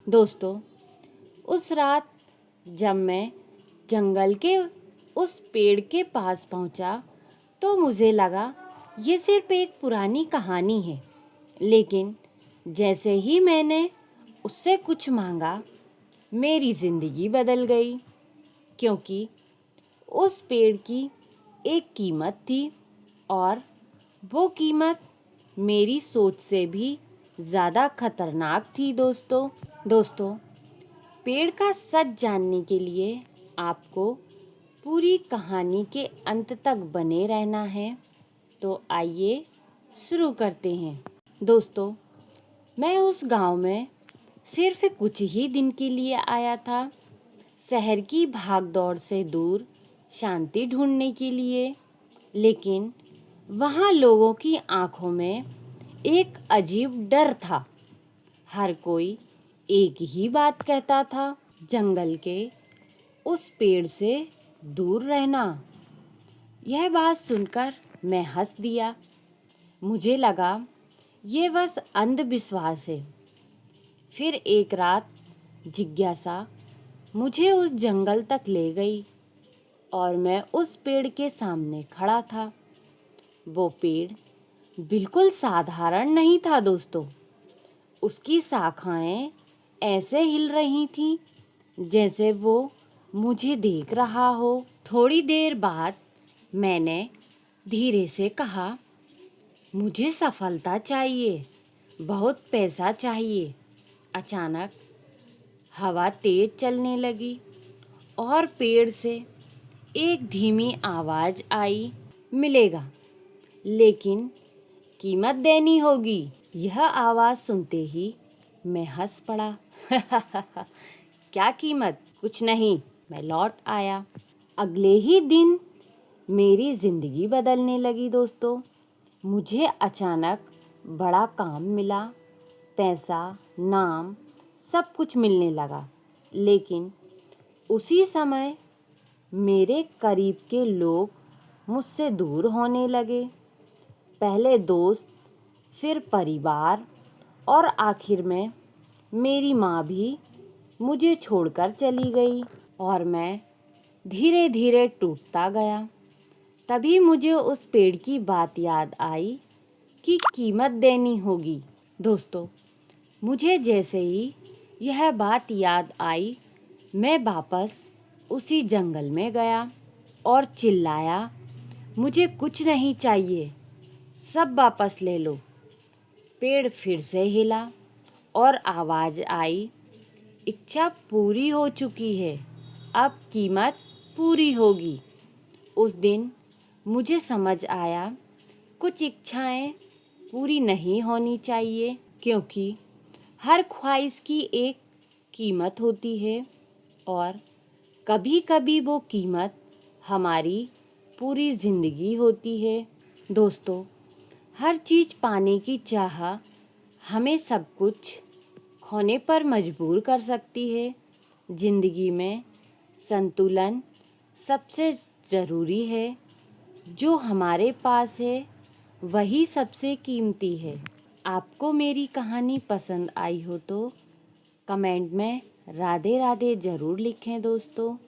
दोस्तों, उस रात जब मैं जंगल के उस पेड़ के पास पहुंचा तो मुझे लगा ये सिर्फ एक पुरानी कहानी है। लेकिन जैसे ही मैंने उससे कुछ मांगा, मेरी जिंदगी बदल गई। क्योंकि उस पेड़ की एक कीमत थी और वो कीमत मेरी सोच से भी ज़्यादा खतरनाक थी। दोस्तों, पेड़ का सच जानने के लिए आपको पूरी कहानी के अंत तक बने रहना है। तो आइए शुरू करते हैं। दोस्तों, मैं उस गांव में सिर्फ कुछ ही दिन के लिए आया था, शहर की भागदौड़ से दूर शांति ढूंढने के लिए। लेकिन वहाँ लोगों की आंखों में एक अजीब डर था। हर कोई एक ही बात कहता था, जंगल के उस पेड़ से दूर रहना। यह बात सुनकर मैं हंस दिया। मुझे लगा ये बस अंधविश्वास है। फिर एक रात जिज्ञासा मुझे उस जंगल तक ले गई और मैं उस पेड़ के सामने खड़ा था। वो पेड़ बिल्कुल साधारण नहीं था दोस्तों। उसकी शाखाएं ऐसे हिल रही थीं जैसे वो मुझे देख रहा हो। थोड़ी देर बाद मैंने धीरे से कहा, मुझे सफलता चाहिए, बहुत पैसा चाहिए। अचानक हवा तेज चलने लगी और पेड़ से एक धीमी आवाज़ आई, मिलेगा, लेकिन कीमत देनी होगी। यह आवाज़ सुनते ही मैं हंस पड़ा। क्या कीमत? कुछ नहीं, मैं लौट आया। अगले ही दिन मेरी जिंदगी बदलने लगी दोस्तों। मुझे अचानक बड़ा काम मिला, पैसा, नाम, सब कुछ मिलने लगा। लेकिन उसी समय मेरे करीब के लोग मुझसे दूर होने लगे। पहले दोस्त, फिर परिवार और आखिर में मेरी माँ भी मुझे छोड़कर चली गई और मैं धीरे धीरे टूटता गया। तभी मुझे उस पेड़ की बात याद आई कि कीमत देनी होगी। दोस्तों, मुझे जैसे ही यह बात याद आई, मैं वापस उसी जंगल में गया और चिल्लाया, मुझे कुछ नहीं चाहिए, सब वापस ले लो। पेड़ फिर से हिला और आवाज़ आई, इच्छा पूरी हो चुकी है, अब कीमत पूरी होगी। उस दिन मुझे समझ आया, कुछ इच्छाएं पूरी नहीं होनी चाहिए, क्योंकि हर ख्वाहिश की एक कीमत होती है और कभी-कभी वो कीमत हमारी पूरी ज़िंदगी होती है। दोस्तों, हर चीज़ पाने की चाह हमें सब कुछ खोने पर मजबूर कर सकती है। ज़िंदगी में संतुलन सबसे ज़रूरी है। जो हमारे पास है वही सबसे कीमती है। आपको मेरी कहानी पसंद आई हो तो कमेंट में राधे राधे ज़रूर लिखें दोस्तों।